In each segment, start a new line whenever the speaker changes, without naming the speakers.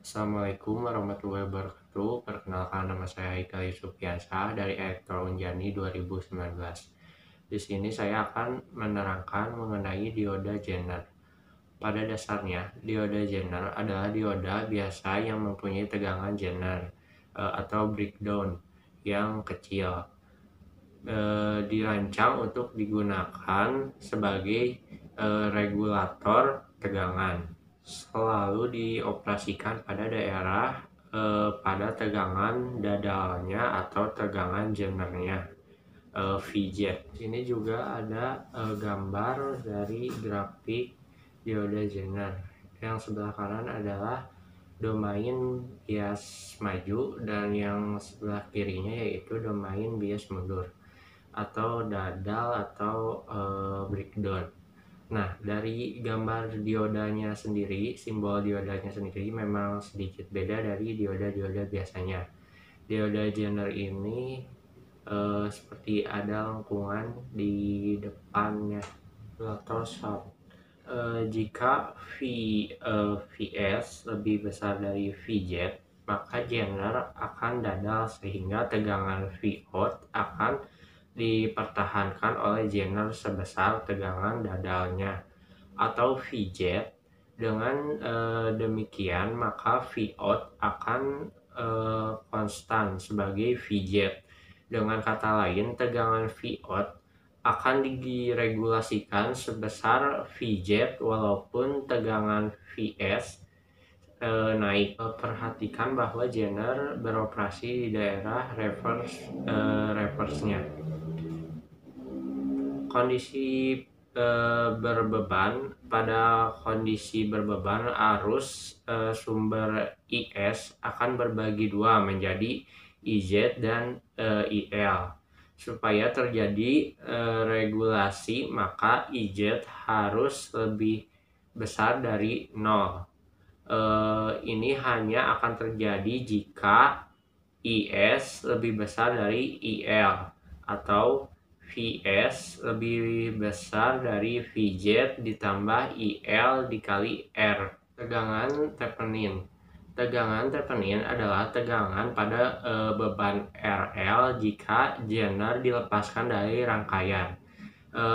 Assalamualaikum warahmatullahi wabarakatuh. Perkenalkan, nama saya Haikal Yusufiansyah dari Elektro Unjani 2019. Di sini saya akan menerangkan mengenai dioda Zener. Pada dasarnya, dioda Zener adalah dioda biasa yang mempunyai tegangan Zener atau breakdown yang kecil. Dirancang untuk digunakan sebagai regulator tegangan. Selalu dioperasikan pada daerah pada tegangan dadalnya atau tegangan Zenernya, VJ. Ini juga ada gambar dari grafik dioda Zener. Yang sebelah kanan adalah domain bias maju dan yang sebelah kirinya yaitu domain bias mundur atau dadal atau breakdown. Nah, dari gambar diodanya sendiri, simbol diodanya sendiri memang sedikit beda dari dioda-dioda biasanya. Dioda Zener ini seperti ada lengkungan di depannya atau sound. Jika Vs lebih besar dari Vz, maka Zener akan dadal sehingga tegangan Vout akan dipertahankan oleh Zener sebesar tegangan dadalnya atau Vz. Dengan demikian maka Vout akan konstan sebagai Vz. Dengan kata lain, tegangan Vout akan diregulasikan sebesar Vz walaupun tegangan Vs naik. Perhatikan bahwa Zener beroperasi di daerah reverse-nya. Kondisi berbeban. Pada kondisi berbeban, arus sumber IS akan berbagi dua menjadi IZ dan IL. Supaya terjadi regulasi, maka IZ harus lebih besar dari 0. Ini hanya akan terjadi jika IS lebih besar dari IL atau Vs lebih besar dari Vz ditambah IL dikali R. Tegangan Thevenin. Tegangan Thevenin adalah tegangan pada beban RL jika Zener dilepaskan dari rangkaian.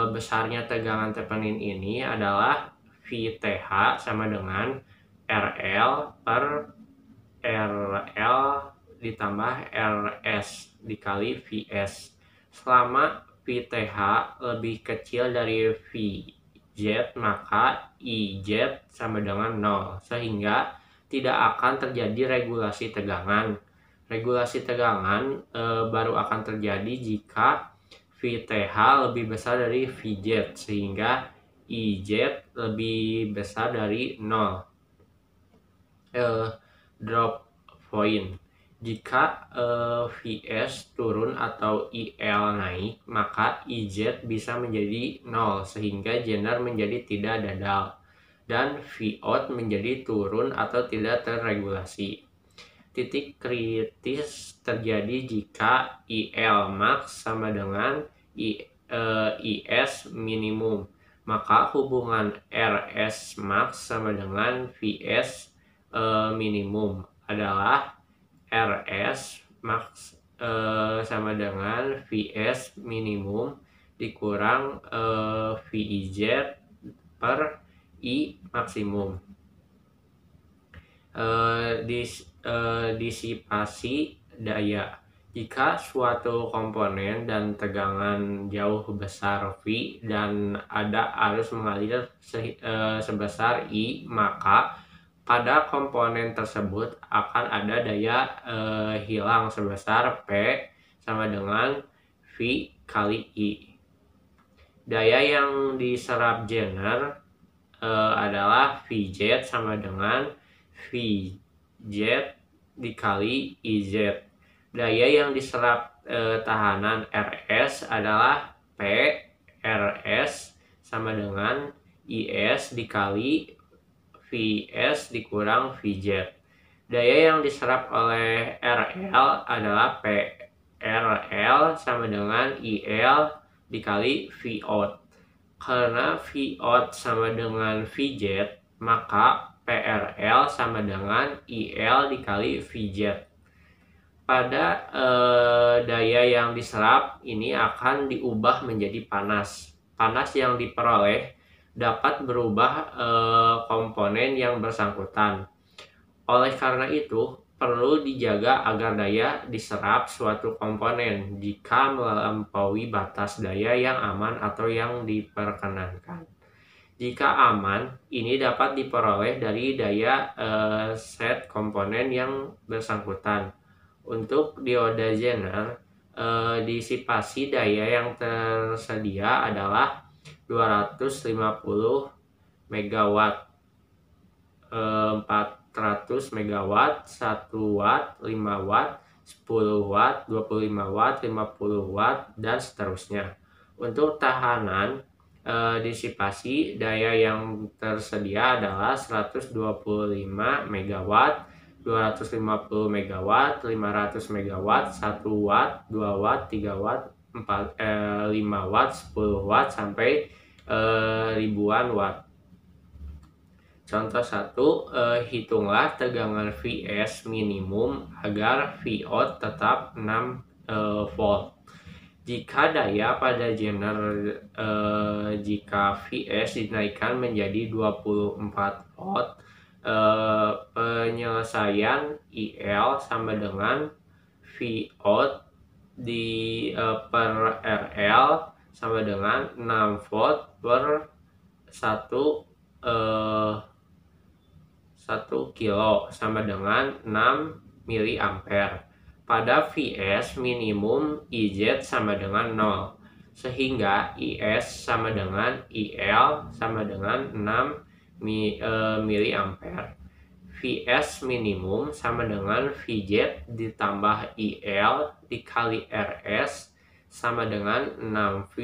Besarnya tegangan Thevenin ini adalah VTH sama dengan RL per RL ditambah RS dikali Vs. Selama VTH lebih kecil dari Vz, maka IZ sama dengan 0, sehingga tidak akan terjadi regulasi tegangan. Regulasi tegangan baru akan terjadi jika VTH lebih besar dari Vz, sehingga IZ lebih besar dari 0. Drop point. Jika Vs turun atau IL naik, maka IZ bisa menjadi 0 sehingga Zener menjadi tidak dadal dan Vout menjadi turun atau tidak terregulasi. Titik kritis terjadi jika IL max sama dengan IS minimum, maka hubungan RS max sama dengan Vs minimum adalah RS max sama dengan Vs minimum dikurang Vz per I maksimum. Disipasi daya. Jika suatu komponen dan tegangan jauh besar V dan ada arus mengalir sebesar I, maka pada komponen tersebut akan ada daya hilang sebesar P sama dengan V kali I. Daya yang diserap Zener adalah Vz sama dengan Vz dikali Iz. Daya yang diserap tahanan Rs adalah P Rs sama dengan Is dikali Vs dikurang Vz. Daya yang diserap oleh RL adalah PRL sama dengan IL dikali Vout. Karena Vout sama dengan Vz, maka PRL sama dengan IL dikali VZ. Pada daya yang diserap ini akan diubah menjadi panas. Panas yang diperoleh dapat berubah komponen yang bersangkutan. Oleh karena itu, perlu dijaga agar daya diserap suatu komponen jika melampaui batas daya yang aman atau yang diperkenankan. Jika aman, ini dapat diperoleh dari daya set komponen yang bersangkutan. Untuk dioda Zener, disipasi daya yang tersedia adalah 250 megawatt, 400 megawatt, 1 watt, 5 watt, 10 watt, 25 watt, 50 watt, dan seterusnya. Untuk tahanan disipasi daya yang tersedia adalah 125 megawatt, 250 megawatt, 500 megawatt, 1 watt, 2 watt, 3 watt, 5 watt, 10 watt, sampai ribuan watt. Contoh 1, hitunglah tegangan Vs minimum agar Vout tetap 6 volt. Jika daya pada Zener jika Vs dinaikkan menjadi 24 volt, penyelesaian IL sama dengan Vout per RL sama dengan 6 volt per 1 kilo sama dengan 6 miliampere. Pada Vs minimum IZ sama dengan 0, sehingga IS sama dengan IL sama dengan 6 miliampere. Vs minimum sama dengan Vz ditambah IL dikali Rs sama dengan 6V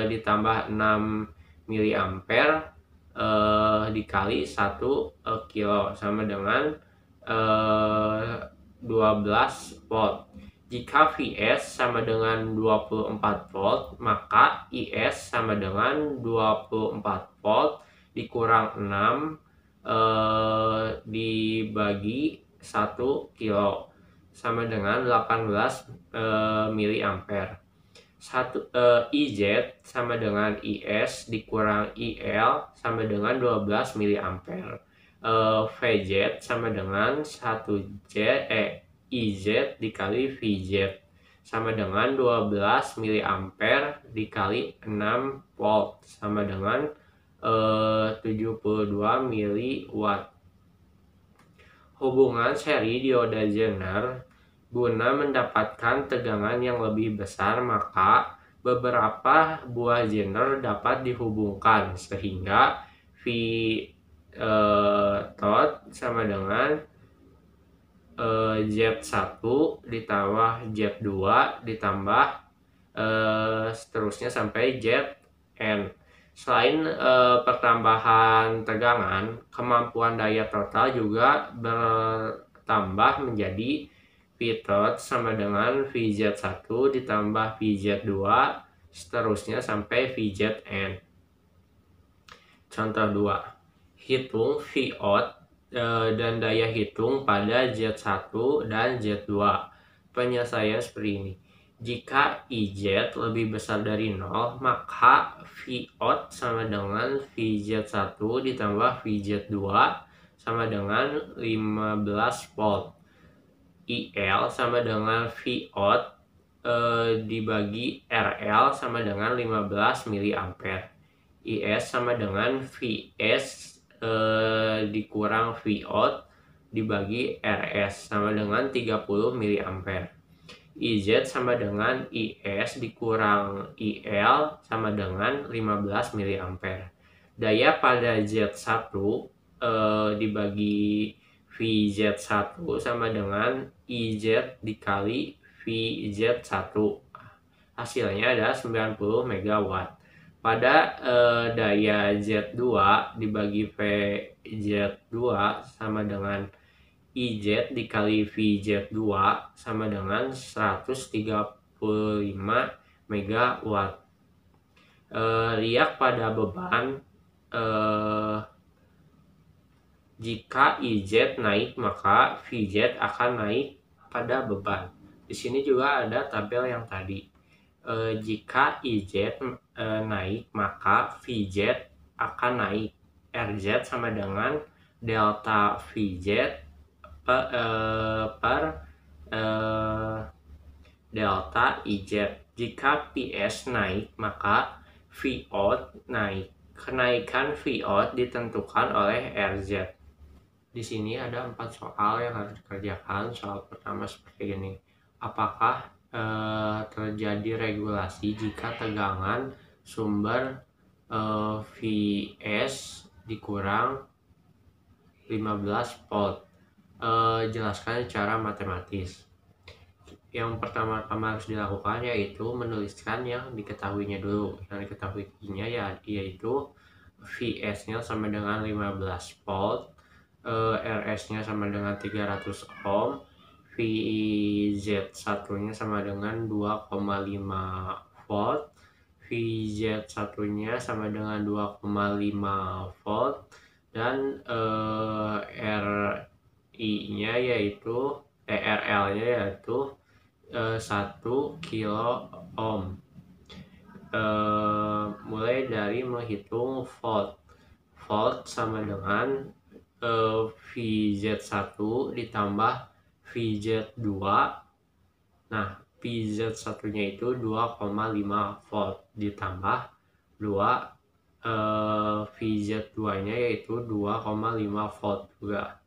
ditambah 6 miliampere dikali 1 kilo sama dengan 12 volt. Jika Vs sama dengan 24 volt, maka Is sama dengan 24 volt dikurang 6 dibagi 1 kilo sama dengan 18 miliampere. IZ sama dengan IS dikurang IL sama dengan 12 miliampere. VZ sama dengan IZ dikali VZ sama dengan 12 miliampere dikali 6 volt sama dengan 72 miliwatt. Hubungan seri dioda Zener. Guna mendapatkan tegangan yang lebih besar, maka beberapa buah Zener dapat dihubungkan sehingga Vout sama dengan Z1 ditambah Z2 ditambah seterusnya sampai Zn. Selain pertambahan tegangan, kemampuan daya total juga bertambah menjadi Vout sama dengan Vz1 ditambah Vz2 seterusnya sampai Vzn. Contoh 2. Hitung Vout dan daya hitung pada Z1 dan Z2. Penyelesaian seperti ini. Jika IZ lebih besar dari 0, maka Vout sama dengan Vz1 ditambah Vz2 sama dengan 15 volt. IL sama dengan Vout dibagi RL sama dengan 15 miliampere. IS sama dengan Vs dikurang Vout dibagi Rs sama dengan 30 miliampere. IZ sama dengan IS dikurang IL sama dengan 15 miliampere. Daya pada Z1 dibagi VZ1 sama dengan IZ dikali VZ1. Hasilnya adalah 90 megawatt. Pada daya Z2 dibagi VZ2 sama dengan IZ dikali VZ2 sama dengan 135 megawatt. Riak pada beban Jika IZ naik, maka VZ akan naik pada beban. Di sini juga ada tabel yang tadi. Jika IZ naik, maka VZ akan naik. RZ sama dengan delta VZ per delta IZ. Jika PS naik, maka Vout naik. Kenaikan Vout ditentukan oleh RZ. Di sini ada 4 soal yang harus dikerjakan. Soal pertama seperti ini. Apakah terjadi regulasi jika tegangan sumber Vs dikurang 15 volt? Jelaskan secara matematis. Yang pertama-tama harus dilakukan yaitu menuliskan yang diketahuinya dulu. Yang diketahuinya yaitu Vs-nya sama dengan 15 volt, RS-nya sama dengan 300 ohm, VZ1-nya sama dengan 2,5 volt, VZ1-nya sama dengan 2,5 volt, dan RL-nya yaitu 1 kilo ohm. Mulai dari menghitung volt. Volt sama dengan VZ1 ditambah VZ2. Nah, VZ1-nya itu 2,5 volt ditambah 2 VZ2-nya yaitu 2,5 volt juga.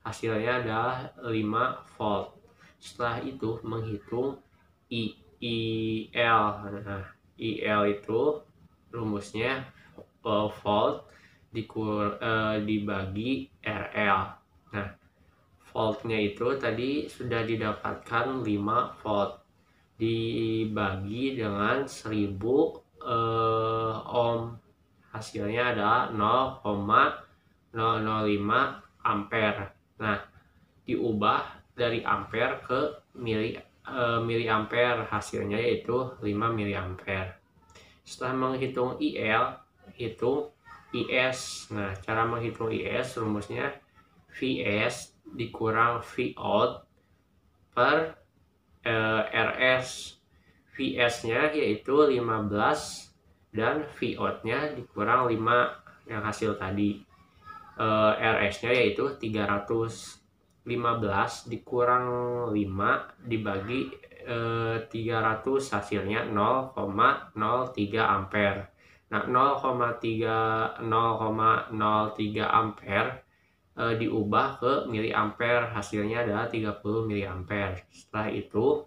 Hasilnya adalah 5 volt. Setelah itu menghitung IL. Nah, IL itu rumusnya volt dibagi RL. Nah, voltnya itu tadi sudah didapatkan 5 volt dibagi dengan 1000 ohm. Hasilnya adalah 0,005 ampere. Nah, diubah dari ampere ke miliampere, hasilnya yaitu 5 miliampere. Setelah menghitung IL, hitung IS. Nah, cara menghitung IS rumusnya Vs dikurang Vout per RS. Vs-nya yaitu 15 dan Vout-nya dikurang 5 yang hasil tadi. RS-nya yaitu 300. 15 dikurang 5 dibagi 300 hasilnya 0,03 ampere. Nah, 0,03 ampere diubah ke miliampere, hasilnya adalah 30 miliampere. Setelah itu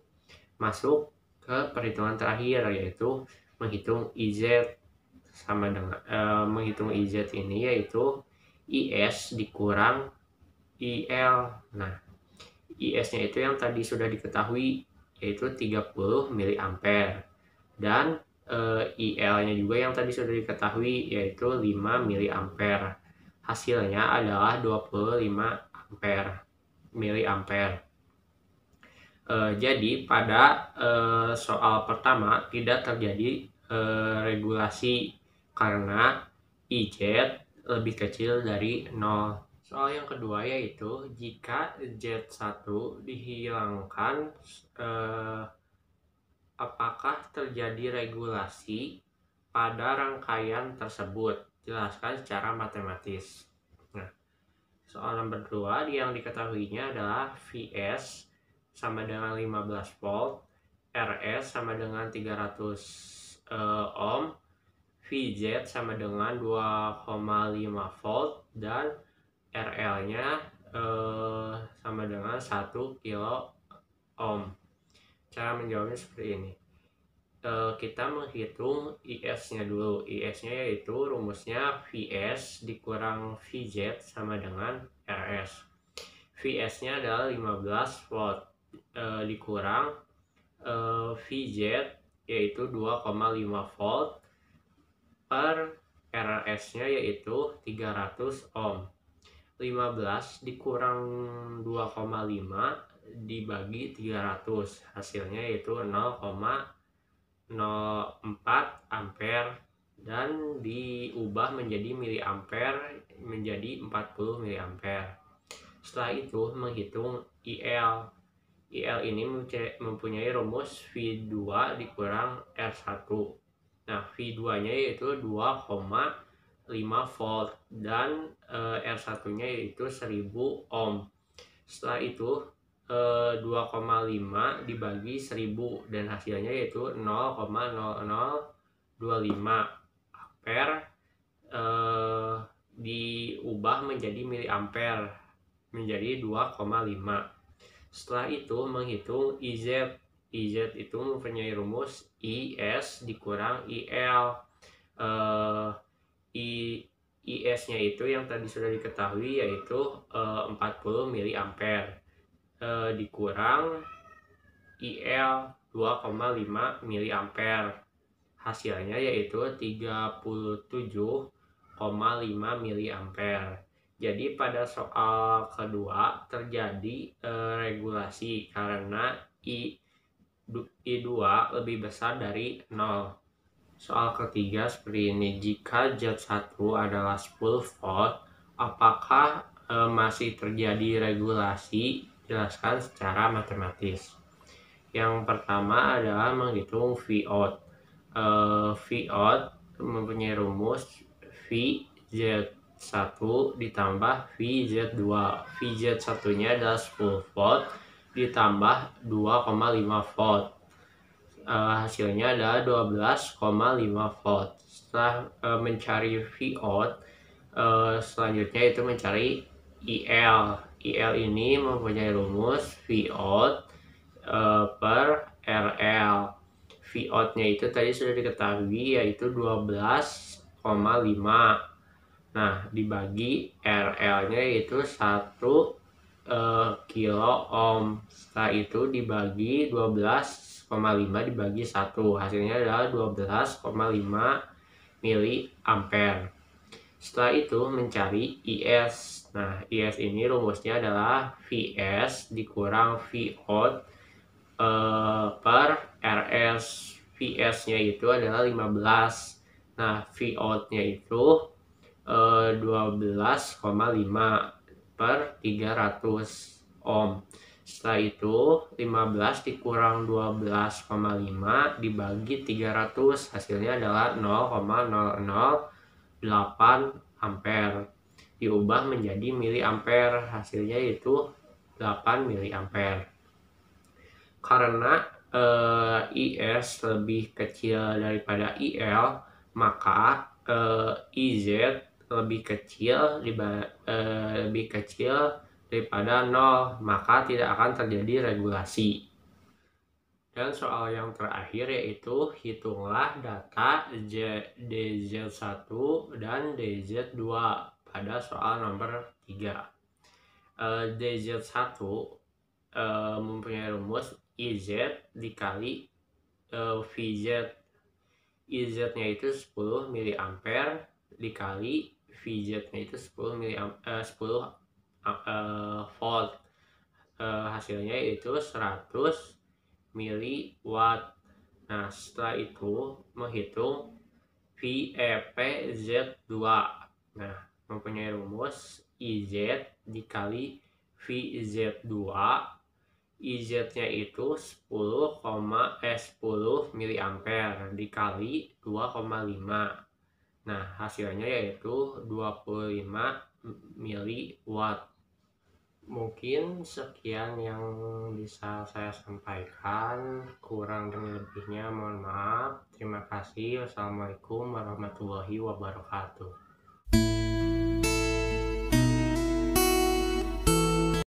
masuk ke perhitungan terakhir yaitu menghitung IZ sama dengan menghitung IZ ini yaitu IS dikurang IL. Nah, IS-nya itu yang tadi sudah diketahui yaitu 30 miliampere dan IL-nya juga yang tadi sudah diketahui yaitu 5 miliampere. Hasilnya adalah 25 miliampere. Jadi pada soal pertama tidak terjadi regulasi karena IZ lebih kecil dari 0. Soal yang kedua yaitu jika Z1 dihilangkan, apakah terjadi regulasi pada rangkaian tersebut? Jelaskan secara matematis. Nah, soal nomor 2 yang diketahuinya adalah Vs sama dengan 15 volt, RS sama dengan 300 ohm, VZ sama dengan 2,5 volt, dan RL-nya sama dengan 1 kilo ohm. Cara menjawabnya seperti ini. Kita menghitung IS-nya dulu. IS-nya yaitu rumusnya Vs dikurang VZ sama dengan RS. Vs-nya adalah 15 volt dikurang VZ yaitu 2,5 volt per RS-nya yaitu 300 ohm. 15 dikurang 2,5 dibagi 300, hasilnya yaitu 0,04 ampere dan diubah menjadi miliampere menjadi 40 miliampere. Setelah itu menghitung IL. IL ini mempunyai rumus V2 dikurang R1. Nah, V2-nya yaitu 2,5 volt dan R1-nya yaitu 1000 ohm. Setelah itu 2,5 dibagi 1000 dan hasilnya yaitu 0,0025 ampere diubah menjadi miliampere menjadi 2,5. Setelah itu menghitung IZ. IZ itu mempunyai rumus IS dikurang IL. IS-nya itu yang tadi sudah diketahui yaitu 40 miliampere dikurang IL 2,5 miliampere. Hasilnya yaitu 37,5 miliampere. Jadi pada soal kedua terjadi regulasi karena I2 lebih besar dari 0. Soal ketiga seperti ini, jika Z1 adalah 10 volt, apakah masih terjadi regulasi? Jelaskan secara matematis. Yang pertama adalah menghitung Vout. Vout mempunyai rumus VZ1 ditambah VZ2. VZ1 nya adalah 10 volt ditambah 2,5 volt. Hasilnya adalah 12,5 volt. Setelah mencari Vout, selanjutnya itu mencari IL. IL ini mempunyai rumus Vout per RL. Vout-nya itu tadi sudah diketahui yaitu 12,5. Nah, dibagi RL-nya yaitu 1 kilo ohm. Setelah itu dibagi 12,5 dibagi 1. Hasilnya adalah 12,5 miliampere. Setelah itu mencari IS. Nah, IS ini rumusnya adalah VS dikurang Vout per RS. VS-nya itu adalah 15. Nah, Vout-nya itu 12,5 per 300 ohm. Setelah itu 15 dikurang 12,5 dibagi 300, hasilnya adalah 0,008 ampere. Diubah menjadi miliampere, hasilnya yaitu 8 miliampere. Karena IS lebih kecil daripada IL, maka IZ lebih kecil daripada 0, maka tidak akan terjadi regulasi. Dan soal yang terakhir yaitu hitunglah data DZ1 dan DZ2 pada soal nomor 3. DZ1 mempunyai rumus IZ dikali VZ. IZ-nya itu 10 miliampere dikali VZ-nya itu 10 volt. Hasilnya yaitu 100 miliwatt. Nah, setelah itu menghitung VEPZ2. Nah, mempunyai rumus IZ dikali VZ2. IZ-nya itu 10 miliampere dikali 2,5. Nah, hasilnya yaitu 25 miliwatt. Mungkin sekian yang bisa saya sampaikan, kurang dan lebihnya mohon maaf. Terima kasih. Wassalamualaikum warahmatullahi wabarakatuh.